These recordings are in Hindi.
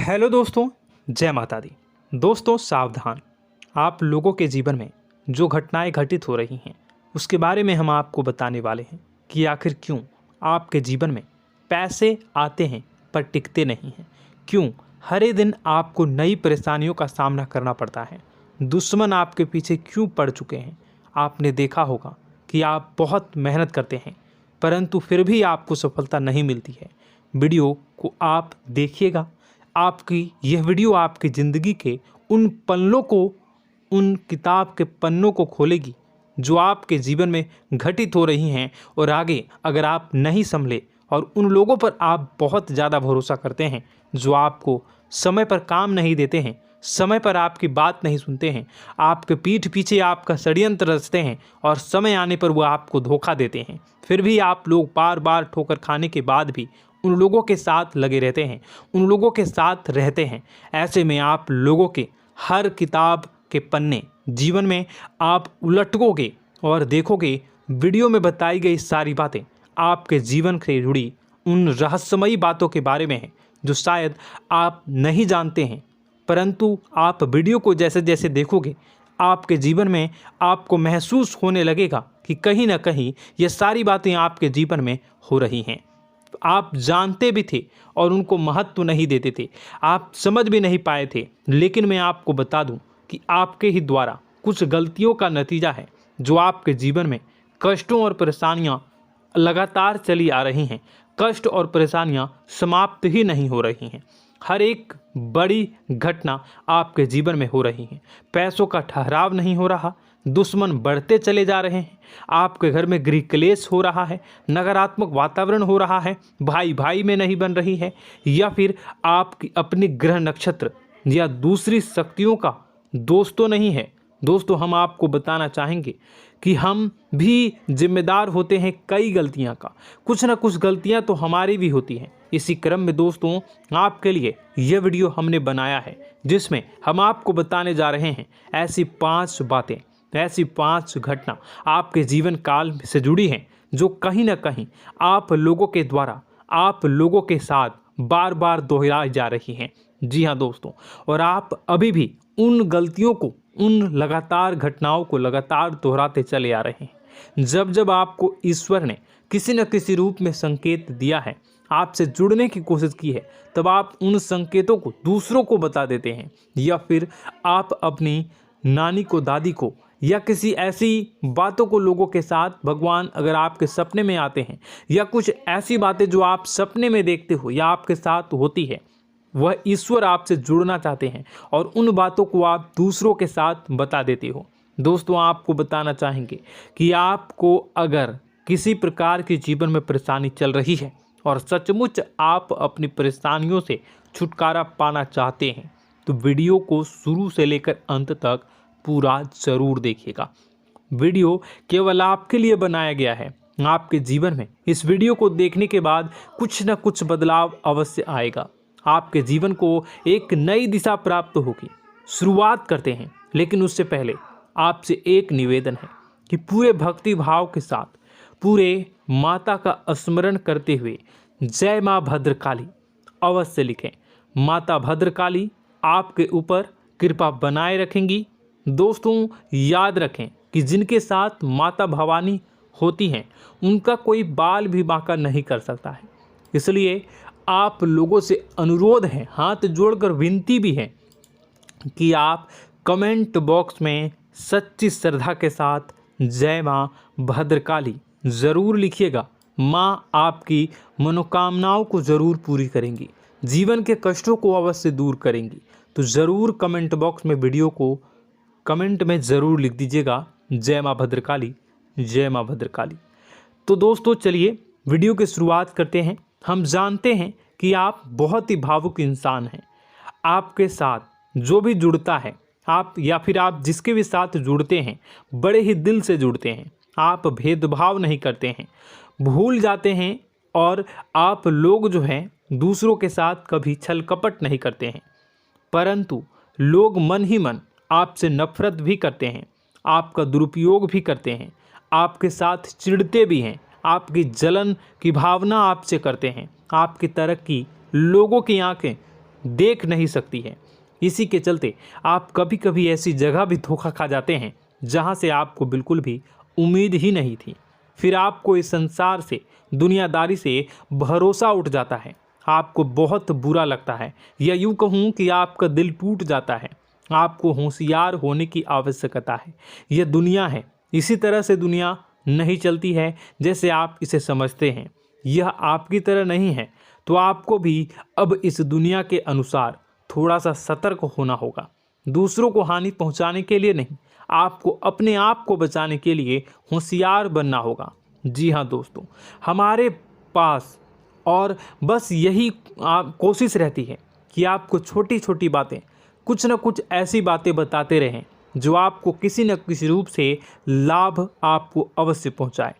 हेलो दोस्तों, जय माता दी। दोस्तों सावधान, आप लोगों के जीवन में जो घटनाएं घटित हो रही हैं उसके बारे में हम आपको बताने वाले हैं कि आखिर क्यों आपके जीवन में पैसे आते हैं पर टिकते नहीं हैं। क्यों हर एक दिन आपको नई परेशानियों का सामना करना पड़ता है। दुश्मन आपके पीछे क्यों पड़ चुके हैं। आपने देखा होगा कि आप बहुत मेहनत करते हैं परंतु फिर भी आपको सफलता नहीं मिलती है। वीडियो को आप देखिएगा, आपकी यह वीडियो आपकी ज़िंदगी के उन पन्नों को, उन किताब के पन्नों को खोलेगी जो आपके जीवन में घटित हो रही हैं। और आगे अगर आप नहीं संभले और उन लोगों पर आप बहुत ज़्यादा भरोसा करते हैं जो आपको समय पर काम नहीं देते हैं, समय पर आपकी बात नहीं सुनते हैं, आपके पीठ पीछे आपका षड्यंत्र रचते हैं और समय आने पर वो आपको धोखा देते हैं, फिर भी आप लोग बार बार ठोकर खाने के बाद भी उन लोगों के साथ लगे रहते हैं, उन लोगों के साथ रहते हैं। ऐसे में आप लोगों के हर किताब के पन्ने जीवन में आप उलटोगे और देखोगे वीडियो में बताई गई सारी बातें आपके जीवन से जुड़ी उन रहस्यमयी बातों के बारे में हैं जो शायद आप नहीं जानते हैं। परंतु आप वीडियो को जैसे जैसे देखोगे आपके जीवन में आपको महसूस होने लगेगा कि कहीं ना कहीं ये सारी बातें आपके जीवन में हो रही हैं। आप जानते भी थे और उनको महत्व नहीं देते थे, आप समझ भी नहीं पाए थे। लेकिन मैं आपको बता दूं कि आपके ही द्वारा कुछ गलतियों का नतीजा है जो आपके जीवन में कष्टों और परेशानियां लगातार चली आ रही हैं। कष्ट और परेशानियां समाप्त ही नहीं हो रही हैं। हर एक बड़ी घटना आपके जीवन में हो रही है। पैसों का ठहराव नहीं हो रहा, दुश्मन बढ़ते चले जा रहे हैं, आपके घर में गृह क्लेश हो रहा है, नकारात्मक वातावरण हो रहा है, भाई भाई में नहीं बन रही है, या फिर आपकी अपनी ग्रह नक्षत्र या दूसरी शक्तियों का दोस्तों नहीं है। दोस्तों हम आपको बताना चाहेंगे कि हम भी जिम्मेदार होते हैं कई गलतियां का, कुछ ना कुछ गलतियां तो हमारी भी होती हैं। इसी क्रम में दोस्तों आपके लिए यह वीडियो हमने बनाया है जिसमें हम आपको बताने जा रहे हैं ऐसी 5 बातें, ऐसी 5 घटना आपके जीवन काल से जुड़ी हैं जो कहीं ना कहीं आप लोगों के द्वारा आप लोगों के साथ बार बार दोहराई जा रही हैं। जी हाँ दोस्तों, और आप अभी भी उन गलतियों को, उन लगातार घटनाओं को लगातार दोहराते चले आ रहे हैं। जब जब आपको ईश्वर ने किसी न किसी रूप में संकेत दिया है, आपसे जुड़ने की कोशिश की है, तब आप उन संकेतों को दूसरों को बता देते हैं, या फिर आप अपनी नानी को, दादी को, या किसी ऐसी बातों को लोगों के साथ, भगवान अगर आपके सपने में आते हैं या कुछ ऐसी बातें जो आप सपने में देखते हो या आपके साथ होती है, वह ईश्वर आपसे जुड़ना चाहते हैं और उन बातों को आप दूसरों के साथ बता देते हो। दोस्तों आपको बताना चाहेंगे कि आपको अगर किसी प्रकार की जीवन में परेशानी चल रही है और सचमुच आप अपनी परेशानियों से छुटकारा पाना चाहते हैं तो वीडियो को शुरू से लेकर अंत तक पूरा जरूर देखिएगा। वीडियो केवल आपके लिए बनाया गया है। आपके जीवन में इस वीडियो को देखने के बाद कुछ न कुछ बदलाव अवश्य आएगा। आपके जीवन को एक नई दिशा प्राप्त होगी। शुरुआत करते हैं, लेकिन उससे पहले आपसे एक निवेदन है कि पूरे भक्ति भाव के साथ पूरे माता का स्मरण करते हुए जय माँ भद्रकाली अवश्य लिखें। माता भद्रकाली आपके ऊपर कृपा बनाए रखेंगी। दोस्तों याद रखें कि जिनके साथ माता भवानी होती हैं उनका कोई बाल भी बांका नहीं कर सकता है। इसलिए आप लोगों से अनुरोध है, हाथ जोड़कर विनती भी है कि आप कमेंट बॉक्स में सच्ची श्रद्धा के साथ जय माँ भद्रकाली ज़रूर लिखिएगा। माँ आपकी मनोकामनाओं को ज़रूर पूरी करेंगी, जीवन के कष्टों को अवश्य दूर करेंगी। तो ज़रूर कमेंट बॉक्स में वीडियो को कमेंट में ज़रूर लिख दीजिएगा जय माँ भद्रकाली, जय माँ भद्रकाली। तो दोस्तों चलिए वीडियो की शुरुआत करते हैं। हम जानते हैं कि आप बहुत ही भावुक इंसान हैं। आपके साथ जो भी जुड़ता है, आप या फिर आप जिसके भी साथ जुड़ते हैं बड़े ही दिल से जुड़ते हैं। आप भेदभाव नहीं करते हैं, भूल जाते हैं, और आप लोग जो हैं दूसरों के साथ कभी छल कपट नहीं करते हैं। परंतु लोग मन ही मन आपसे नफरत भी करते हैं, आपका दुरुपयोग भी करते हैं, आपके साथ चिढ़ते भी हैं, आपकी जलन की भावना आपसे करते हैं। आपकी तरक्की लोगों की आंखें देख नहीं सकती है। इसी के चलते आप कभी कभी ऐसी जगह भी धोखा खा जाते हैं जहां से आपको बिल्कुल भी उम्मीद ही नहीं थी। फिर आपको इस संसार से, दुनियादारी से भरोसा उठ जाता है। आपको बहुत बुरा लगता है, या यूं कहूं कि आपका दिल टूट जाता है। आपको होशियार होने की आवश्यकता है। यह दुनिया है, इसी तरह से दुनिया नहीं चलती है जैसे आप इसे समझते हैं। यह आपकी तरह नहीं है, तो आपको भी अब इस दुनिया के अनुसार थोड़ा सा सतर्क होना होगा। दूसरों को हानि पहुंचाने के लिए नहीं, आपको अपने आप को बचाने के लिए होशियार बनना होगा। जी हाँ दोस्तों, हमारे पास और बस यही कोशिश रहती है कि आपको छोटी छोटी बातें, कुछ न कुछ ऐसी बातें बताते रहें जो आपको किसी न किसी रूप से लाभ आपको अवश्य पहुंचाए,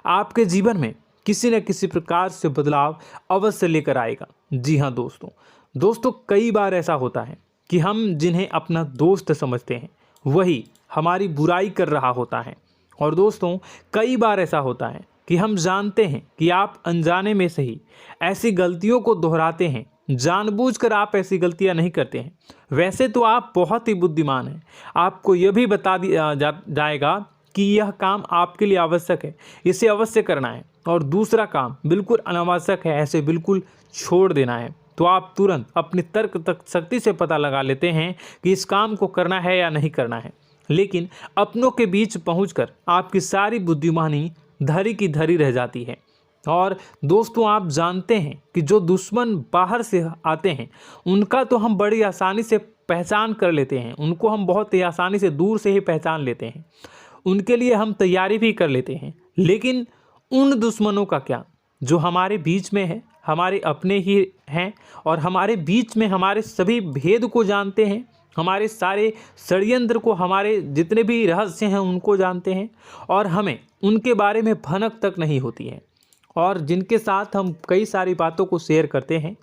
आपके जीवन में किसी न किसी प्रकार से बदलाव अवश्य लेकर आएगा। जी हाँ दोस्तों, कई बार ऐसा होता है कि हम जिन्हें अपना दोस्त समझते हैं वही हमारी बुराई कर रहा होता है। और दोस्तों, कई बार ऐसा होता है कि हम जानते हैं कि आप अनजाने में सही ऐसी गलतियों को दोहराते हैं। जानबूझकर आप ऐसी गलतियां नहीं करते हैं। वैसे तो आप बहुत ही बुद्धिमान हैं। आपको यह भी बता दिया जाएगा कि यह काम आपके लिए आवश्यक है, इसे अवश्य करना है, और दूसरा काम बिल्कुल अनावश्यक है, ऐसे बिल्कुल छोड़ देना है। तो आप तुरंत अपनी तर्क तक शक्ति से पता लगा लेते हैं कि इस काम को करना है या नहीं करना है। लेकिन अपनों के बीच पहुंचकर आपकी सारी बुद्धिमानी धरी की धरी रह जाती है। और दोस्तों, आप जानते हैं कि जो दुश्मन बाहर से आते हैं उनका तो हम बड़ी आसानी से पहचान कर लेते हैं, उनको हम बहुत ही आसानी से दूर से ही पहचान लेते हैं, उनके लिए हम तैयारी भी कर लेते हैं। लेकिन उन दुश्मनों का क्या जो हमारे बीच में है, हमारे अपने ही हैं, और हमारे बीच में हमारे सभी भेद को जानते हैं, हमारे सारे षड्यंत्र को, हमारे जितने भी रहस्य हैं उनको जानते हैं, और हमें उनके बारे में भनक तक नहीं होती है, और जिनके साथ हम कई सारी बातों को शेयर करते हैं,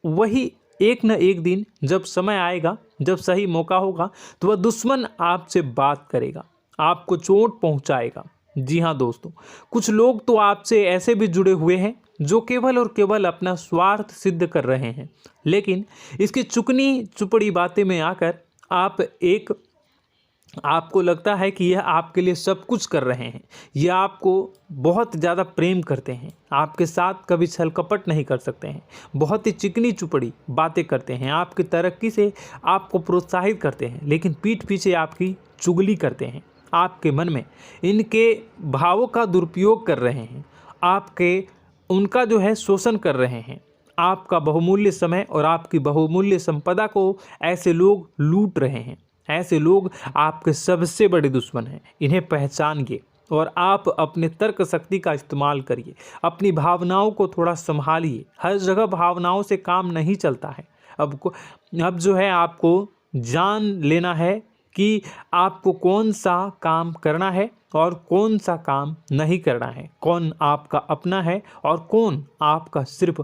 वही एक न एक दिन जब समय आएगा, जब सही मौका होगा, तो वह दुश्मन आपसे बात करेगा, आपको चोट पहुंचाएगा। जी हाँ दोस्तों, कुछ लोग तो आपसे ऐसे भी जुड़े हुए हैं जो केवल और केवल अपना स्वार्थ सिद्ध कर रहे हैं। लेकिन इसकी चुकनी चुपड़ी बातें में आकर आपको लगता है कि यह आपके लिए सब कुछ कर रहे हैं, यह आपको बहुत ज़्यादा प्रेम करते हैं, आपके साथ कभी छल कपट नहीं कर सकते हैं, बहुत ही चिकनी चुपड़ी बातें करते हैं, आपकी तरक्की से आपको प्रोत्साहित करते हैं, लेकिन पीठ पीछे आपकी चुगली करते हैं, आपके मन में इनके भावों का दुरुपयोग कर रहे हैं, उनका जो है शोषण कर रहे हैं। आपका बहुमूल्य समय और आपकी बहुमूल्य संपदा को ऐसे लोग लूट रहे हैं। ऐसे लोग आपके सबसे बड़े दुश्मन हैं। इन्हें पहचानिए और आप अपने तर्क शक्ति का इस्तेमाल करिए। अपनी भावनाओं को थोड़ा संभालिए। हर जगह भावनाओं से काम नहीं चलता है। अब जो है आपको जान लेना है कि आपको कौन सा काम करना है और कौन सा काम नहीं करना है, कौन आपका अपना है और कौन आपका सिर्फ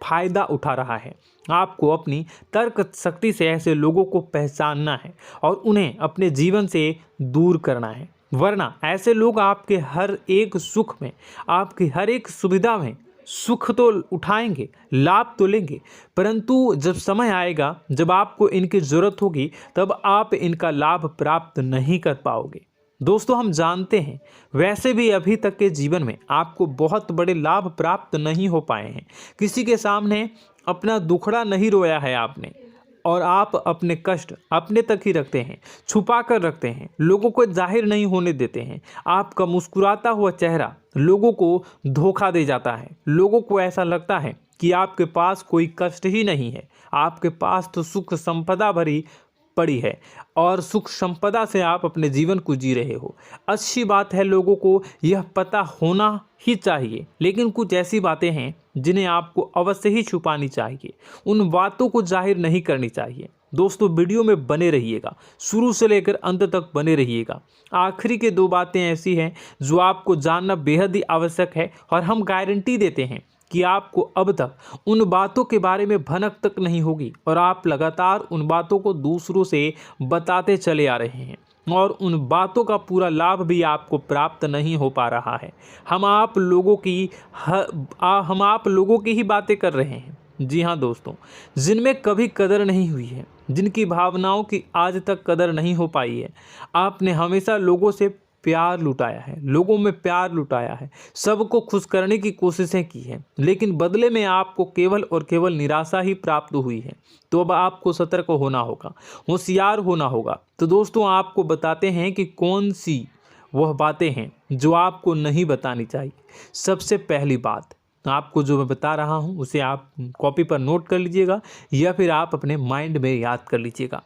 फायदा उठा रहा है। आपको अपनी तर्क शक्ति से ऐसे लोगों को पहचानना है और उन्हें अपने जीवन से दूर करना है, वरना ऐसे लोग आपके हर एक सुख में, आपकी हर एक सुविधा में सुख तो उठाएंगे, लाभ तो लेंगे, परंतु जब समय आएगा, जब आपको इनकी ज़रूरत होगी, तब आप इनका लाभ प्राप्त नहीं कर पाओगे। दोस्तों, हम जानते हैं वैसे भी अभी तक के जीवन में आपको बहुत बड़े लाभ प्राप्त नहीं हो पाए हैं। किसी के सामने अपना दुखड़ा नहीं रोया है आपने, और आप अपने कष्ट अपने तक ही रखते हैं, छुपा कर रखते हैं, लोगों को जाहिर नहीं होने देते हैं। आपका मुस्कुराता हुआ चेहरा लोगों को धोखा दे जाता है। लोगों को ऐसा लगता है कि आपके पास कोई कष्ट ही नहीं है, आपके पास तो सुख संपदा भरी पड़ी है और सुख संपदा से आप अपने जीवन को जी रहे हो। अच्छी बात है, लोगों को यह पता होना ही चाहिए, लेकिन कुछ ऐसी बातें हैं जिन्हें आपको अवश्य ही छुपानी चाहिए। उन बातों को जाहिर नहीं करनी चाहिए। दोस्तों, वीडियो में बने रहिएगा, शुरू से लेकर अंत तक बने रहिएगा। आखिरी के 2 बातें ऐसी हैं जो आपको जानना बेहद ही आवश्यक है, और हम गारंटी देते हैं कि आपको अब तक उन बातों के बारे में भनक तक नहीं होगी, और आप लगातार उन बातों को दूसरों से बताते चले आ रहे हैं, और उन बातों का पूरा लाभ भी आपको प्राप्त नहीं हो पा रहा है। हम आप लोगों की ही बातें कर रहे हैं, जी हाँ दोस्तों, जिनमें कभी कदर नहीं हुई है, जिनकी भावनाओं की आज तक कदर नहीं हो पाई है। आपने हमेशा लोगों से प्यार लुटाया है, लोगों में प्यार लुटाया है, सबको खुश करने की कोशिशें की है, लेकिन बदले में आपको केवल और केवल निराशा ही प्राप्त हुई है। तो अब आपको सतर्क होना होगा, होशियार होना होगा। तो दोस्तों आपको बताते हैं कि कौन सी वह बातें हैं जो आपको नहीं बतानी चाहिए। सबसे पहली बात आपको जो मैं बता रहा हूं उसे आप कॉपी पर नोट कर लीजिएगा या फिर आप अपने माइंड में याद कर लीजिएगा।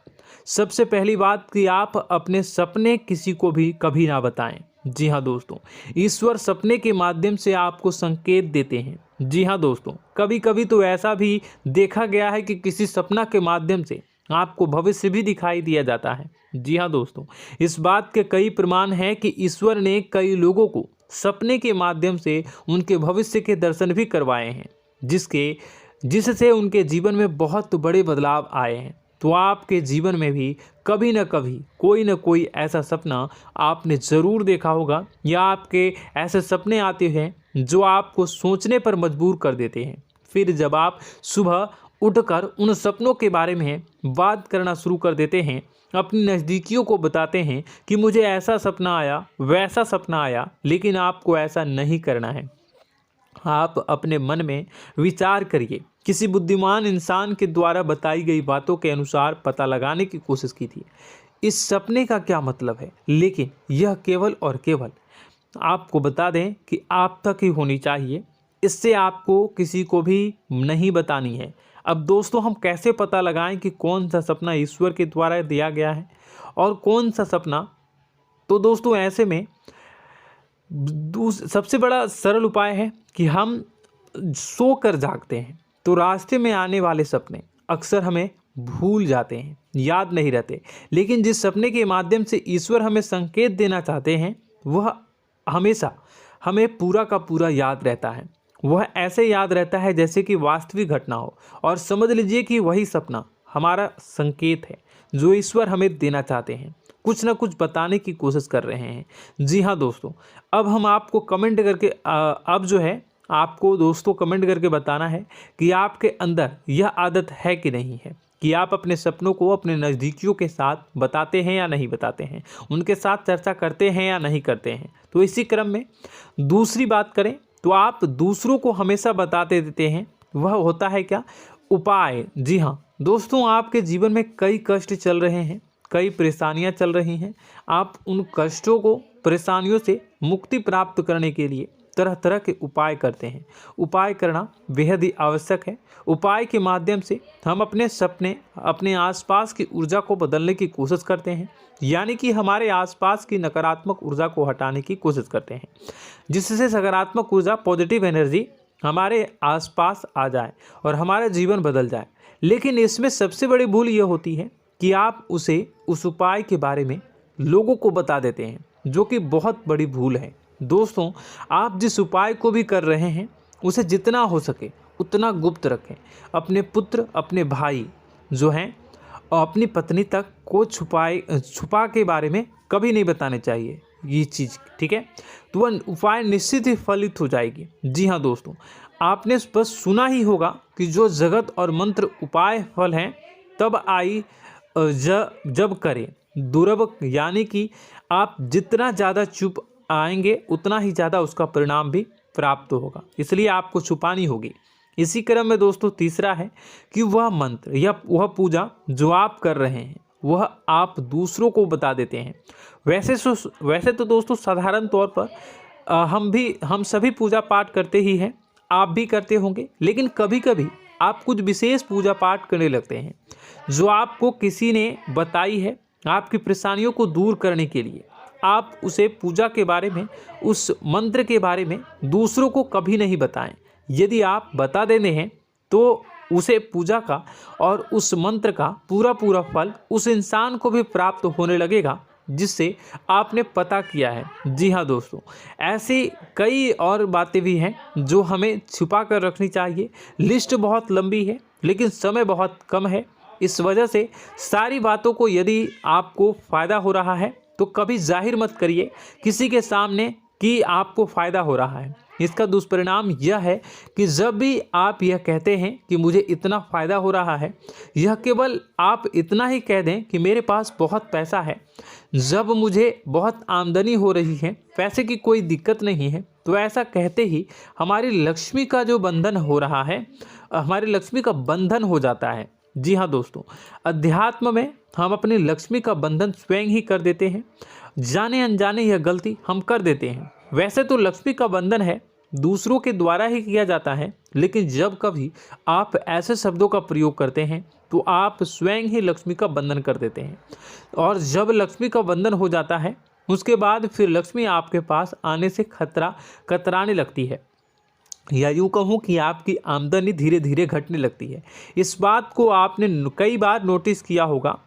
सबसे पहली बात कि आप अपने सपने किसी को भी कभी ना बताएं। जी हाँ दोस्तों, ईश्वर सपने के माध्यम से आपको संकेत देते हैं। जी हाँ दोस्तों, कभी कभी तो ऐसा भी देखा गया है कि किसी सपना के माध्यम से आपको भविष्य भी दिखाई दिया जाता है। जी हाँ दोस्तों, इस बात के कई प्रमाण हैं कि ईश्वर ने कई लोगों को सपने के माध्यम से उनके भविष्य के दर्शन भी करवाए हैं, जिससे उनके जीवन में बहुत बड़े बदलाव आए हैं। तो आपके जीवन में भी कभी न कभी कोई न कोई ऐसा सपना आपने ज़रूर देखा होगा, या आपके ऐसे सपने आते हैं जो आपको सोचने पर मजबूर कर देते हैं। फिर जब आप सुबह उठकर उन सपनों के बारे में बात करना शुरू कर देते हैं, अपनी नज़दीकियों को बताते हैं कि मुझे ऐसा सपना आया, वैसा सपना आया, लेकिन आपको ऐसा नहीं करना है। आप अपने मन में विचार करिए। किसी बुद्धिमान इंसान के द्वारा बताई गई बातों के अनुसार पता लगाने की कोशिश की थी इस सपने का क्या मतलब है, लेकिन यह केवल और केवल आपको बता दें कि आप तक ही होनी चाहिए। इससे आपको किसी को भी नहीं बतानी है। अब दोस्तों हम कैसे पता लगाएं कि कौन सा सपना ईश्वर के द्वारा दिया गया है और कौन सा सपना? तो दोस्तों ऐसे में सबसे बड़ा सरल उपाय है कि हम सोकर जागते हैं तो रास्ते में आने वाले सपने अक्सर हमें भूल जाते हैं, याद नहीं रहते। लेकिन जिस सपने के माध्यम से ईश्वर हमें संकेत देना चाहते हैं वह हमेशा हमें पूरा का पूरा याद रहता है। वह ऐसे याद रहता है जैसे कि वास्तविक घटना हो, और समझ लीजिए कि वही सपना हमारा संकेत है जो ईश्वर हमें देना चाहते हैं, कुछ ना कुछ बताने की कोशिश कर रहे हैं। जी हाँ दोस्तों, अब हम आपको कमेंट करके अब जो है आपको दोस्तों कमेंट करके बताना है कि आपके अंदर यह आदत है कि नहीं है कि आप अपने सपनों को अपने नज़दीकियों के साथ बताते हैं या नहीं बताते हैं, उनके साथ चर्चा करते हैं या नहीं करते हैं। तो इसी क्रम में दूसरी बात करें तो आप दूसरों को हमेशा बताते देते हैं, वह होता है क्या? उपाय। जी हाँ दोस्तों, आपके जीवन में कई कष्ट चल रहे हैं, कई परेशानियां चल रही हैं। आप उन कष्टों को, परेशानियों से मुक्ति प्राप्त करने के लिए तरह तरह के उपाय करते हैं। उपाय करना बेहद ही आवश्यक है। उपाय के माध्यम से हम अपने सपने, अपने आसपास की ऊर्जा को बदलने की कोशिश करते हैं, यानी कि हमारे आसपास की नकारात्मक ऊर्जा को हटाने की कोशिश करते हैं, जिससे सकारात्मक ऊर्जा, पॉजिटिव एनर्जी हमारे आसपास आ जाए और हमारा जीवन बदल जाए। लेकिन इसमें सबसे बड़ी भूल यह होती है कि आप उस उपाय के बारे में लोगों को बता देते हैं, जो कि बहुत बड़ी भूल है। दोस्तों आप जिस उपाय को भी कर रहे हैं उसे जितना हो सके उतना गुप्त रखें। अपने पुत्र, अपने भाई जो हैं और अपनी पत्नी तक को छुपा के बारे में कभी नहीं बताने चाहिए ये चीज़, ठीक है? तो वह उपाय निश्चित ही फलित हो जाएगी। जी हाँ दोस्तों, आपने बस सुना ही होगा कि जो जगत और मंत्र उपाय फल हैं तब आई जब करें दुर्लभ, यानी कि आप जितना ज़्यादा चुप आएंगे उतना ही ज़्यादा उसका परिणाम भी प्राप्त होगा, इसलिए आपको छुपानी होगी। इसी क्रम में दोस्तों तीसरा है कि वह मंत्र या वह पूजा जो आप कर रहे हैं वह आप दूसरों को बता देते हैं। वैसे तो दोस्तों साधारण तौर पर हम सभी पूजा पाठ करते ही हैं, आप भी करते होंगे, लेकिन कभी कभी आप कुछ विशेष पूजा पाठ करने लगते हैं जो आपको किसी ने बताई है आपकी परेशानियों को दूर करने के लिए। आप उसे पूजा के बारे में, उस मंत्र के बारे में दूसरों को कभी नहीं बताएं। यदि आप बता देते हैं तो उसे पूजा का और उस मंत्र का पूरा फल उस इंसान को भी प्राप्त होने लगेगा जिससे आपने पता किया है। जी हाँ दोस्तों, ऐसी कई और बातें भी हैं जो हमें छुपा कर रखनी चाहिए। लिस्ट बहुत लंबी है लेकिन समय बहुत कम है, इस वजह से सारी बातों को यदि आपको फ़ायदा हो रहा है तो कभी जाहिर मत करिए किसी के सामने कि आपको फ़ायदा हो रहा है। इसका दुष्परिणाम यह है कि जब भी आप यह कहते हैं कि मुझे इतना फ़ायदा हो रहा है, यह केवल आप इतना ही कह दें कि मेरे पास बहुत पैसा है, जब मुझे बहुत आमदनी हो रही है, पैसे की कोई दिक्कत नहीं है, तो ऐसा कहते ही हमारी लक्ष्मी का जो बंधन हो रहा है, हमारी लक्ष्मी का बंधन हो जाता है। जी हाँ दोस्तों, अध्यात्म में हम अपनी लक्ष्मी का बंधन स्वयं ही कर देते हैं। जाने अनजाने यह गलती हम कर देते हैं। वैसे तो लक्ष्मी का बंधन है दूसरों के द्वारा ही किया जाता है, लेकिन जब कभी आप ऐसे शब्दों का प्रयोग करते हैं तो आप स्वयं ही लक्ष्मी का बंधन कर देते हैं। और जब लक्ष्मी का बंधन हो जाता है उसके बाद फिर लक्ष्मी आपके पास आने से कतराने लगती है, या यूँ कहूँ कि आपकी आमदनी धीरे धीरे घटने लगती है। इस बात को आपने कई बार नोटिस किया होगा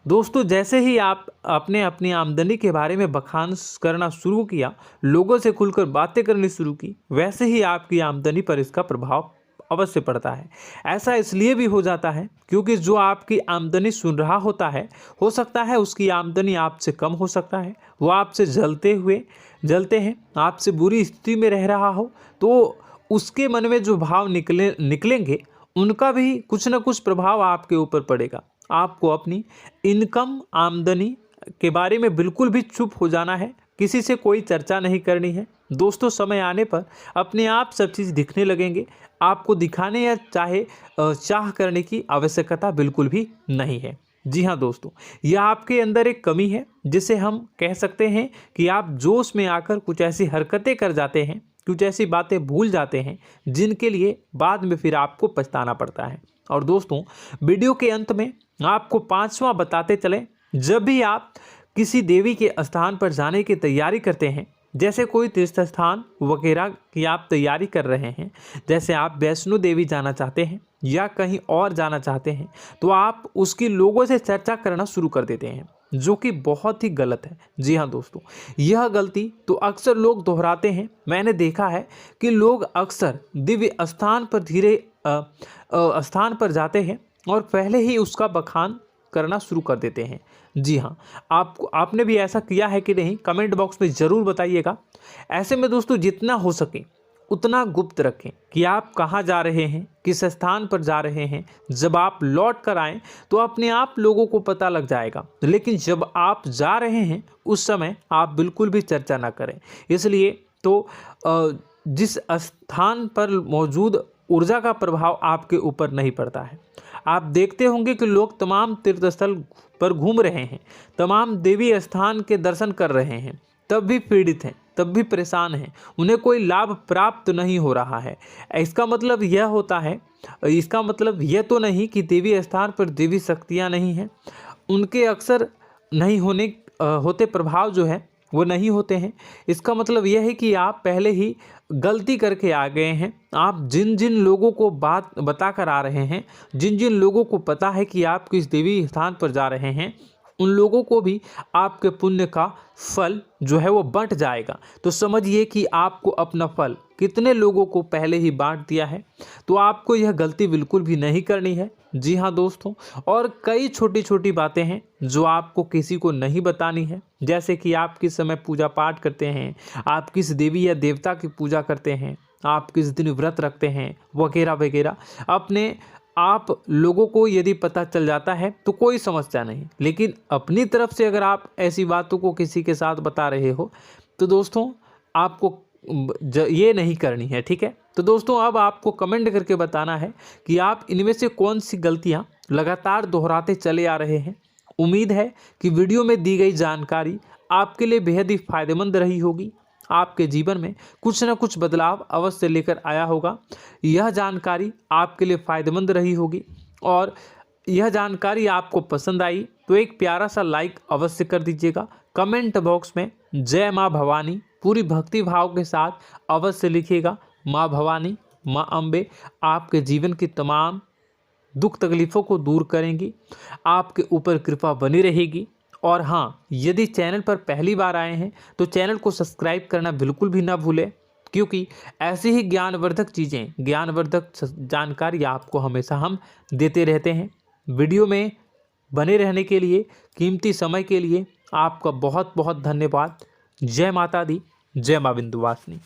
दोस्तों। जैसे ही आप अपने अपनी आमदनी के बारे में बखान करना शुरू किया, लोगों से खुलकर बातें करनी शुरू की, वैसे ही आपकी आमदनी पर इसका प्रभाव अवश्य पड़ता है। ऐसा इसलिए भी हो जाता है क्योंकि जो आपकी आमदनी सुन रहा होता है, हो सकता है उसकी आमदनी आपसे कम हो सकता है, वो आपसे जलते हैं, आपसे बुरी स्थिति में रह रहा हो, तो उसके मन में जो भाव निकलेंगे उनका भी कुछ न कुछ प्रभाव आपके ऊपर पड़ेगा। आपको अपनी इनकम आमदनी के बारे में बिल्कुल भी चुप हो जाना है, किसी से कोई चर्चा नहीं करनी है दोस्तों। समय आने पर अपने आप सब चीज़ दिखने लगेंगे। आपको दिखाने या चाह करने की आवश्यकता बिल्कुल भी नहीं है। जी हाँ दोस्तों, यह आपके अंदर एक कमी है जिसे हम कह सकते हैं कि आप जोश में आकर कुछ ऐसी हरकतें कर जाते हैं, कुछ ऐसी बातें भूल जाते हैं जिनके लिए बाद में फिर आपको पछताना पड़ता है। और दोस्तों, वीडियो के अंत में आपको 5वां बताते चलें, जब भी आप किसी देवी के स्थान पर जाने की तैयारी करते हैं, जैसे कोई तीर्थ स्थान वगैरह की आप तैयारी कर रहे हैं, जैसे आप वैष्णो देवी जाना चाहते हैं या कहीं और जाना चाहते हैं, तो आप उसकी लोगों से चर्चा करना शुरू कर देते हैं, जो कि बहुत ही गलत है। जी हाँ दोस्तों, यह गलती तो अक्सर लोग दोहराते हैं। मैंने देखा है कि लोग अक्सर दिव्य स्थान पर जाते हैं और पहले ही उसका बखान करना शुरू कर देते हैं। जी हाँ, आपने भी ऐसा किया है कि नहीं, कमेंट बॉक्स में ज़रूर बताइएगा। ऐसे में दोस्तों, जितना हो सके उतना गुप्त रखें कि आप कहाँ जा रहे हैं, किस स्थान पर जा रहे हैं। जब आप लौट कर आएँ तो अपने आप लोगों को पता लग जाएगा, लेकिन जब आप जा रहे हैं उस समय आप बिल्कुल भी चर्चा ना करें। इसलिए तो जिस स्थान पर मौजूद ऊर्जा का प्रभाव आपके ऊपर नहीं पड़ता है। आप देखते होंगे कि लोग तमाम तीर्थस्थल पर घूम रहे हैं, तमाम देवी स्थान के दर्शन कर रहे हैं, तब भी पीड़ित हैं, तब भी परेशान हैं, उन्हें कोई लाभ प्राप्त नहीं हो रहा है। इसका मतलब यह तो नहीं कि देवी स्थान पर देवी शक्तियाँ नहीं हैं, उनके अक्सर नहीं होते प्रभाव जो है वो नहीं होते हैं। इसका मतलब यह है कि आप पहले ही गलती करके आ गए हैं। आप जिन जिन लोगों को बात बता कर आ रहे हैं, जिन जिन लोगों को पता है कि आप किस देवी स्थान पर जा रहे हैं, उन लोगों को भी आपके पुण्य का फल जो है वो बंट जाएगा। तो समझिए कि आपको अपना फल कितने लोगों को पहले ही बांट दिया है। तो आपको यह गलती बिल्कुल भी नहीं करनी है। जी हाँ दोस्तों, और कई छोटी छोटी बातें हैं जो आपको किसी को नहीं बतानी है, जैसे कि आप किस समय पूजा पाठ करते हैं, आप किस देवी या देवता की पूजा करते हैं, आप किस दिन व्रत रखते हैं, वगैरह वगैरह। अपने आप लोगों को यदि पता चल जाता है तो कोई समस्या नहीं, लेकिन अपनी तरफ से अगर आप ऐसी बातों को किसी के साथ बता रहे हो तो दोस्तों आपको ये नहीं करनी है, ठीक है। तो दोस्तों, अब आपको कमेंट करके बताना है कि आप इनमें से कौन सी गलतियां लगातार दोहराते चले आ रहे हैं। उम्मीद है कि वीडियो में दी गई जानकारी आपके लिए बेहद ही फायदेमंद रही होगी, आपके जीवन में कुछ न कुछ बदलाव अवश्य लेकर आया होगा। यह जानकारी आपके लिए फ़ायदेमंद रही होगी और यह जानकारी आपको पसंद आई तो एक प्यारा सा लाइक अवश्य कर दीजिएगा। कमेंट बॉक्स में जय माँ भवानी पूरी भक्ति भाव के साथ अवश्य लिखिएगा। माँ भवानी, माँ अम्बे आपके जीवन की तमाम दुख तकलीफ़ों को दूर करेंगी, आपके ऊपर कृपा बनी रहेगी। और हाँ, यदि चैनल पर पहली बार आए हैं तो चैनल को सब्सक्राइब करना बिल्कुल भी ना भूलें, क्योंकि ऐसी ही ज्ञानवर्धक चीज़ें, ज्ञानवर्धक जानकारी आपको हमेशा हम देते रहते हैं। वीडियो में बने रहने के लिए, कीमती समय के लिए आपका बहुत बहुत धन्यवाद। जय माता दी, जय माँ विंध्यवासिनी।